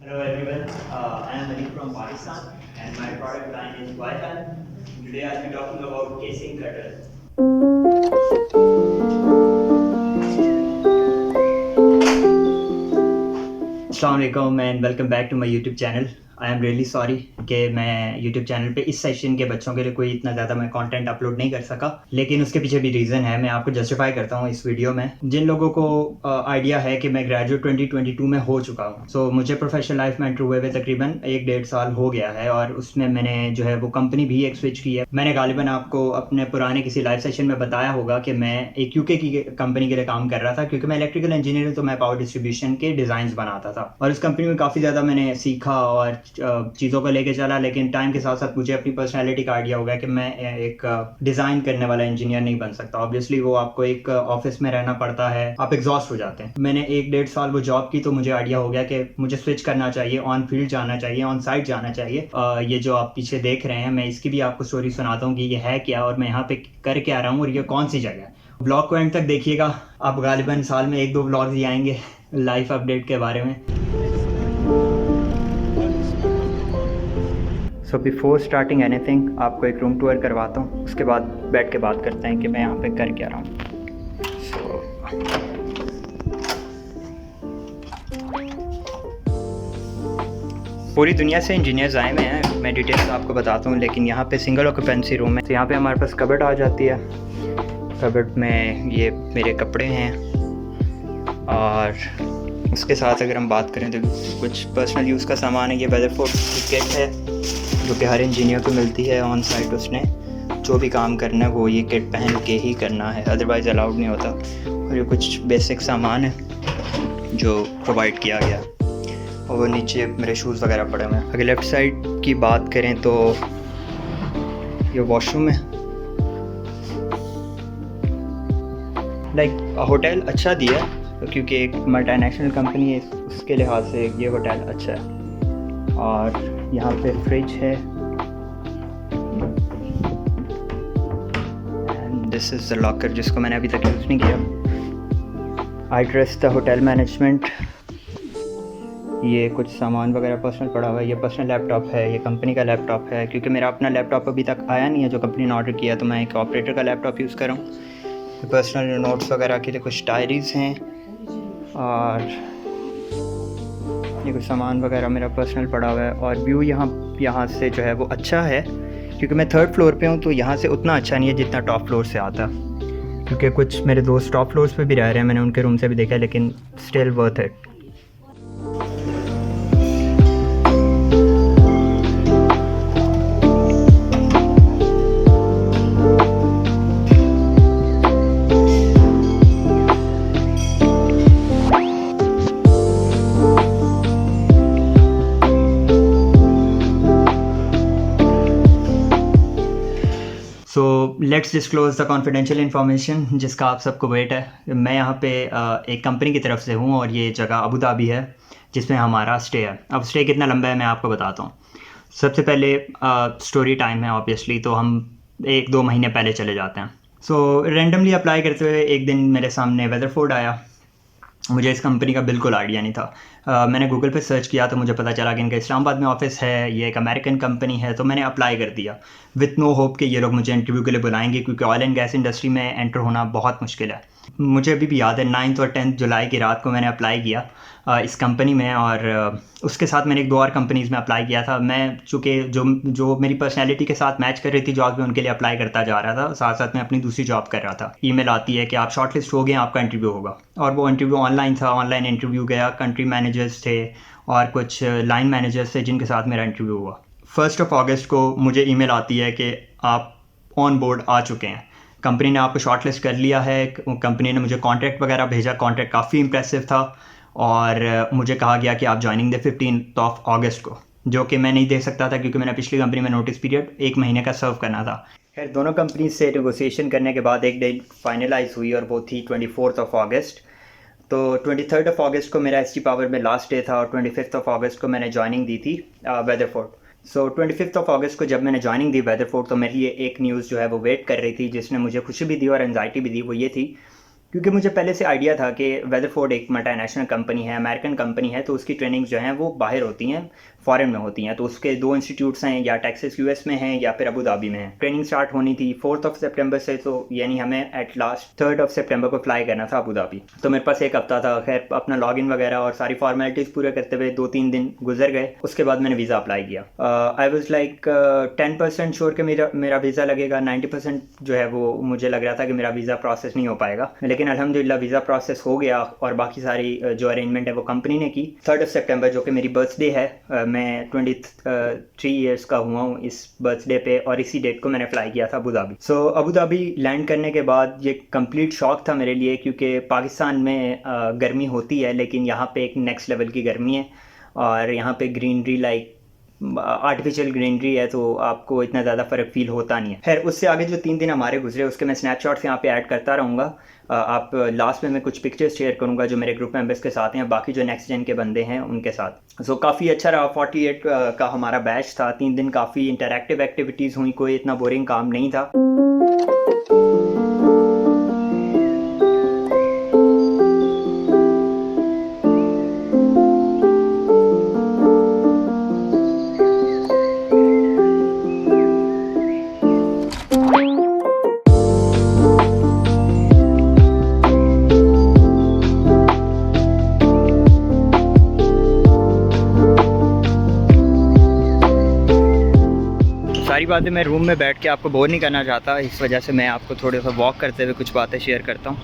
Hello everyone, I am Malik from Pakistan and my product line is Wi-Fi. Today I'll be talking about casing cutter. Assalamualaikum and welcome back to my YouTube channel. I am really sorry कि मैं YouTube channel पे इस session के बच्चों के लिए कोई इतना ज़्यादा मैं कंटेंट अपलोड नहीं कर सका, लेकिन उसके पीछे भी रीज़न है। मैं आपको जस्टिफाई करता हूँ इस वीडियो में। जिन लोगों को आइडिया है कि मैं ग्रेजुएट 2022 में हो चुका हूँ, सो मुझे प्रोफेशनल लाइफ में एंटर हुए हुए तकरीबन 1-1.5 साल हो गया है और उसमें मैंने जो है वो कंपनी भी एक स्विच की है। मैंने गालिबन आपको अपने पुराने किसी लाइव सेशन में बताया होगा कि मैं एक यूके की कंपनी के लिए काम कर रहा था, क्योंकि मैं इलेक्ट्रिकल इंजीनियर हूँ तो मैं पावर डिस्ट्रीब्यूशन के डिज़ाइन बनाता था और उस कंपनी में काफ़ी ज़्यादा मैंने सीखा और चीज़ों को लेके चला। लेकिन टाइम के साथ साथ मुझे अपनी पर्सनैलिटी का आइडिया हो गया कि मैं एक डिज़ाइन करने वाला इंजीनियर नहीं बन सकता। ऑब्वियसली वो आपको एक ऑफिस में रहना पड़ता है, आप एग्जॉस्ट हो जाते हैं। मैंने 1-1.5 साल वो जॉब की तो मुझे आइडिया हो गया कि मुझे स्विच करना चाहिए, ऑन फील्ड जाना चाहिए, ऑन साइट जाना चाहिए। ये जो आप पीछे देख रहे हैं, मैं इसकी भी आपको स्टोरी सुनाता हूँ कि ये है क्या और मैं यहाँ पे कर क्या रहा हूँ और ये कौन सी जगह है। ब्लॉग को एंड तक देखिएगा, आप गालिबन साल में 1-2 ब्लॉग्स ही आएंगे लाइफ अपडेट के बारे में। सो बिफोर स्टार्टिंग एनीथिंग आपको एक रूम टूर करवाता हूँ, उसके बाद बैठ के बात करते हैं कि मैं यहाँ पे कर क्या रहा हूँ। पूरी दुनिया से इंजीनियर्स आए हुए हैं, मैं डिटेल्स आपको बताता हूँ, लेकिन यहाँ पे सिंगल ऑक्यूपेंसी रूम है। तो यहाँ पे हमारे पास कबर्ड आ जाती है। कबर्ड में ये मेरे कपड़े हैं और उसके साथ अगर हम बात करें तो कुछ पर्सनल यूज़ का सामान है। ये वेदरफोर्ड की किट है जो कि हर इंजीनियर को मिलती है ऑन साइट। उसने जो भी काम करना है वो ये किट पहन के ही करना है, अदरवाइज़ अलाउड नहीं होता। और ये कुछ बेसिक सामान है जो प्रोवाइड किया गया और वो नीचे मेरे शूज़ वगैरह पड़े हुए हैं। अगर लेफ़्ट साइड की बात करें तो ये वॉशरूम है। लाइक होटल अच्छा दिया है क्योंकि एक मल्टीनेशनल कंपनी है, उसके लिहाज से ये होटल अच्छा है। और यहाँ पे फ्रिज है and this is the locker जिसको मैंने अभी तक यूज़ नहीं किया। I trust the hotel management. ये कुछ सामान वगैरह पर्सनल पड़ा हुआ है। ये पर्सनल लैपटॉप है, ये कंपनी का लैपटॉप है क्योंकि मेरा अपना लैपटॉप अभी तक आया नहीं है जो कंपनी ने ऑर्डर किया, तो मैं एक ऑपरेटर का लैपटॉप यूज़ कर रहा हूँ। पर्सनल नोट्स वगैरह के लिए कुछ डायरीज़ हैं और ये कुछ सामान वगैरह मेरा पर्सनल पड़ा हुआ है। और व्यू यहाँ से जो है वो अच्छा है क्योंकि मैं 3rd फ्लोर पे हूँ, तो यहाँ से उतना अच्छा नहीं है जितना टॉप फ्लोर से आता, क्योंकि कुछ मेरे दोस्त टॉप फ्लोर्स पे भी रह रहे हैं, मैंने उनके रूम से भी देखा है, लेकिन still worth it. So let's disclose the confidential information जिसका आप सबको वेट है। मैं यहाँ पे एक कंपनी की तरफ से हूँ और ये जगह अबू धाबी है जिसमें हमारा स्टे है। अब स्टे कितना लंबा है मैं आपको बताता हूँ। सबसे पहले स्टोरी टाइम है ऑब्वियसली, तो हम 1-2 महीने पहले चले जाते हैं। सो रेंडमली अप्लाई करते हुए एक दिन मेरे सामने वेदरफोर्ड आया। मुझे इस कंपनी का बिल्कुल आइडिया नहीं था। मैंने गूगल पे सर्च किया तो मुझे पता चला कि इनका इस्लामाबाद में ऑफिस है, ये एक अमेरिकन कंपनी है, तो मैंने अप्लाई कर दिया विथ नो होप कि ये लोग मुझे इंटरव्यू के लिए बुलाएंगे, क्योंकि ऑयल एंड गैस इंडस्ट्री में एंटर होना बहुत मुश्किल है। मुझे अभी भी याद है 9 और 10 जुलाई की रात को मैंने अप्लाई किया इस कंपनी में, और उसके साथ मैंने 1-2 और कंपनीज़ में अप्लाई किया था। मैं चूँकि जो मेरी पर्सनैलिटी के साथ मैच कर रही थी जॉब में, उनके लिए अप्लाई करता जा रहा था, साथ साथ मैं अपनी दूसरी जॉब कर रहा था। ईमेल आती है कि आप शॉर्ट लिस्ट हो गए, आपका इंटरव्यू होगा, और वो इंटरव्यू ऑनलाइन था। ऑनलाइन इंटरव्यू गया, कंट्री मैनेजर्स थे और कुछ लाइन मैनेजर्स थे जिनके साथ मेरा इंटरव्यू हुआ। 1 अगस्त को मुझे ईमेल आती है कि आप ऑन बोर्ड आ चुके हैं, कंपनी ने आपको शॉर्ट लिस्ट कर लिया है। कंपनी ने मुझे कॉन्ट्रैक्ट वगैरह भेजा, कॉन्ट्रैक्ट काफ़ी इंप्रेसिव था और मुझे कहा गया कि आप ज्वाइनिंग दे 15 अगस्त को, जो कि मैं नहीं दे सकता था क्योंकि मैंने पिछली कंपनी में नोटिस पीरियड 1 महीने का सर्व करना था। खैर दोनों कंपनी से नेगोशिएशन करने के बाद एक डेट फाइनलाइज हुई और वो थी 24 अगस्त। तो 23 अगस्त को मेरा एसटी पावर में लास्ट डे था और 25 अगस्त को मैंने ज्वाइनिंग दी थी वेदरफोर्ड। सो 25 अगस्त को जब मैंने ज्वाइनिंग दी वेदरफोर्ड, तो मेरे लिए एक न्यूज़ जो है वो वेट कर रही थी जिसने मुझे खुशी भी दी और एंजाइटी भी दी। वो ये थी क्योंकि मुझे पहले से आइडिया था कि वेदरफोर्ड एक मल्टीनेशनल कंपनी है, अमेरिकन कंपनी है, तो उसकी ट्रेनिंग्स जो हैं वो बाहर होती हैं, फ़ॉरेन में होती हैं। तो उसके 2 इंस्टीट्यूट्स हैं, या टेक्सास यूएस में हैं या फिर अबू धाबी में है। ट्रेनिंग स्टार्ट होनी थी 4th ऑफ सितंबर से, तो यानी हमें एट लास्ट 3rd ऑफ सितंबर को फ्लाई करना था अबू धाबी। तो मेरे पास एक हफ्ता था। खैर अपना लॉगिन वगैरह और सारी फॉर्मेलिटीज़ पूरे करते हुए 2-3 दिन गुजर गए। उसके बाद मैंने वीज़ा अप्लाई किया। आई वाज लाइक 10% श्योर कि मेरा वीज़ा लगेगा। 90% जो है वो मुझे लग रहा था कि मेरा वीज़ा प्रोसेस नहीं हो पाएगा, लेकिन अल्हम्दुलिल्लाह वीज़ा प्रोसेस हो गया और बाकी सारी जो अरेंजमेंट है वो कंपनी ने की। 3rd ऑफ सितंबर जो कि मेरी बर्थडे है, मैं 23 ईयर्स का हुआ हूँ इस बर्थडे पे, और इसी डेट को मैंने फ्लाई किया था अबू धाबी। सो अबू धाबी लैंड करने के बाद ये कंप्लीट शॉक था मेरे लिए, क्योंकि पाकिस्तान में गर्मी होती है, लेकिन यहाँ पे एक नेक्स्ट लेवल की गर्मी है और यहाँ पे ग्रीनरी लाइक आर्टिफिशियल ग्रीनरी है, तो आपको इतना ज़्यादा फ़र्क फील होता नहीं है। खैर उससे आगे जो 3 दिन हमारे गुजरे उसके मैं स्नैपशॉट्स यहाँ पे ऐड करता रहूँगा। आप लास्ट में मैं कुछ पिक्चर्स शेयर करूँगा जो मेरे ग्रुप मेंबर्स के साथ हैं, बाकी जो नेक्स्ट जेन के बंदे हैं उनके साथ। सो काफ़ी अच्छा रहा। 48 का हमारा बैच था। 3 दिन काफ़ी इंटरैक्टिव एक्टिविटीज़ हुई, कोई इतना बोरिंग काम नहीं था। सारी बातें मैं रूम में बैठ के आपको बोर नहीं करना चाहता, इस वजह से मैं आपको थोड़ा सा वॉक करते हुए कुछ बातें शेयर करता हूँ।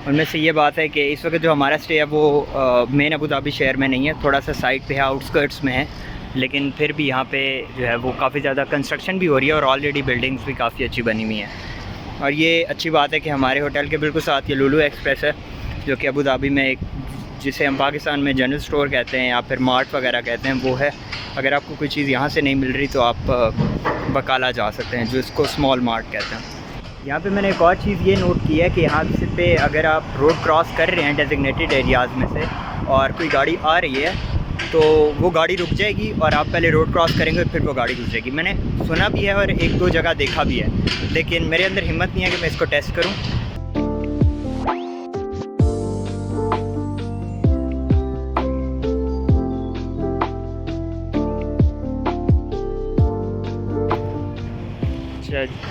उनमें से ये बात है कि इस वक्त जो हमारा स्टे है वो मेन अबू धाबी शहर में नहीं है, थोड़ा सा साइड पे है, आउटस्कर्ट्स में है, लेकिन फिर भी यहाँ पे जो है वो काफ़ी ज़्यादा कंस्ट्रक्शन भी हो रही है और ऑलरेडी बिल्डिंग्स भी काफ़ी अच्छी बनी हुई हैं। और ये अच्छी बात है कि हमारे होटल के बिल्कुल साथ ये लुलु एक्सप्रेस है, जो कि अबू धाबी में एक, जिसे हम पाकिस्तान में जनरल स्टोर कहते हैं या फिर मार्ट वगैरह कहते हैं, वो है। अगर आपको कोई चीज़ यहाँ से नहीं मिल रही तो आप बकाला जा सकते हैं, जो इसको स्मॉल मार्ट कहते हैं। यहाँ पे मैंने एक और चीज़ ये नोट की है कि यहाँ पे अगर आप रोड क्रॉस कर रहे हैं डेजिग्नेटेड एरियाज़ में से और कोई गाड़ी आ रही है तो वो गाड़ी रुक जाएगी और आप पहले रोड क्रॉस करेंगे फिर वो गाड़ी गुजरेगी। मैंने सुना भी है और 1-2 जगह देखा भी है, लेकिन मेरे अंदर हिम्मत नहीं है कि मैं इसको टेस्ट करूँ।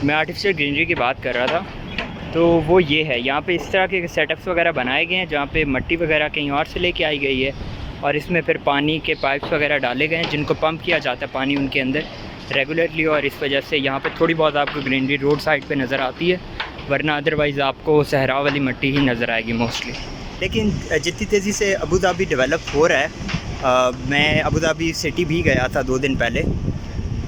मैं आर्टिफिशियल ग्रीनरी की बात कर रहा था, तो वो ये है, यहाँ पे इस तरह के सेटअप्स वगैरह बनाए गए हैं जहाँ पे मिट्टी वगैरह कहीं और से लेके आई गई है और इसमें फिर पानी के पाइप्स वगैरह डाले गए हैं जिनको पंप किया जाता है पानी उनके अंदर रेगुलरली, और इस वजह से यहाँ पे थोड़ी बहुत आपको ग्रीनरी रोड साइड पे नज़र आती है, वरना अदरवाइज़ आपको सहरा वाली मिट्टी ही नज़र आएगी मोस्टली। लेकिन जितनी तेज़ी से अबू धाबी डेवलप हो रहा है, मैं अबू धाबी सिटी भी गया था 2 दिन पहले,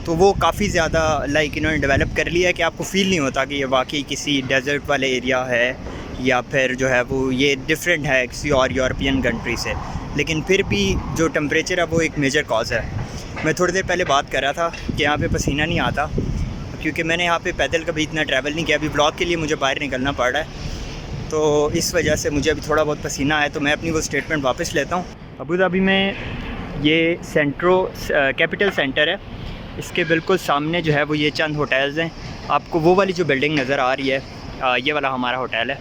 तो वो काफ़ी ज़्यादा लाइक इन्होंने डेवलप कर लिया है कि आपको फ़ील नहीं होता कि ये वाकई किसी डेजर्ट वाले एरिया है या फिर जो है वो ये डिफरेंट है किसी और यूरोपियन कंट्री से। लेकिन फिर भी जो टेम्परेचर है वो एक मेजर कॉज है। मैं थोड़ी देर पहले बात कर रहा था कि यहाँ पे पसीना नहीं आता, क्योंकि मैंने यहाँ पे पैदल कभी इतना ट्रैवल नहीं किया। अभी ब्लॉग के लिए मुझे बाहर निकलना पड़ रहा है, तो इस वजह से मुझे अभी थोड़ा बहुत पसीना आया, तो मैं अपनी वो स्टेटमेंट वापस लेता हूँ। अबू धाबी में ये कैपिटल सेंटर है, इसके बिल्कुल सामने जो है वो ये चंद होटल्स हैं। आपको वो वाली जो बिल्डिंग नज़र आ रही है, ये वाला हमारा होटल है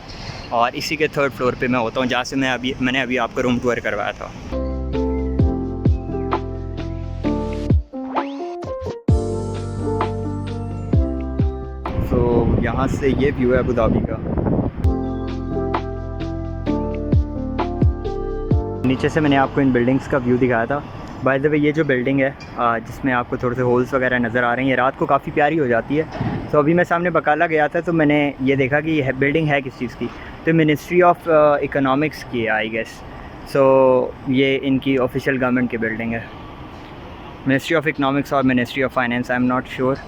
और इसी के 3rd फ्लोर पे मैं होता हूँ, जहाँ से मैंने अभी आपको रूम टूर करवाया था। तो यहाँ से ये व्यू है अबू धाबी का। नीचे से मैंने आपको इन बिल्डिंग्स का व्यू दिखाया था। बाय द वे ये जो बिल्डिंग है जिसमें आपको थोड़े से होल्स वगैरह नज़र आ रही हैं, रात को काफ़ी प्यारी हो जाती है। तो अभी मैं सामने बकाला गया था तो मैंने ये देखा कि ये बिल्डिंग है किस चीज़ की, तो मिनिस्ट्री ऑफ इकोनॉमिक्स की है आई गेस। सो ये इनकी ऑफिशियल गवर्नमेंट की बिल्डिंग है, मिनिस्ट्री ऑफ इकोनॉमिक्स और ministry of finance, I am not sure.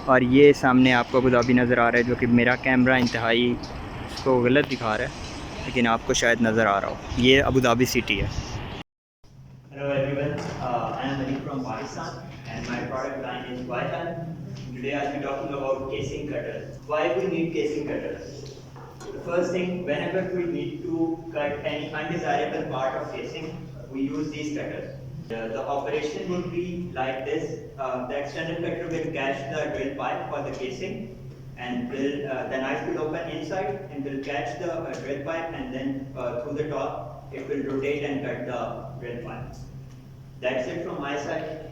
और ये सामने आपको अबू धाबी नज़र आ रहा है, जो कि मेरा कैमरा इंतहाई इसको गलत दिखा रहा है, लेकिन आपको शायद नज़र आ रहा हो। ये अबू धाबी सिटी है। Hello everyone, I am Malik from Pakistan and my product line is Vital. Today I'll be talking about casing cutter. Why we need casing cutter? The first thing, whenever we need to cut any undesirable part of casing, we use these cutters. The operation would be like this. The external cutter will catch the drill pipe for the casing and the knife will open inside and will catch the drill pipe, and then through the top it will rotate and cut the drill pipe. That's it from my side.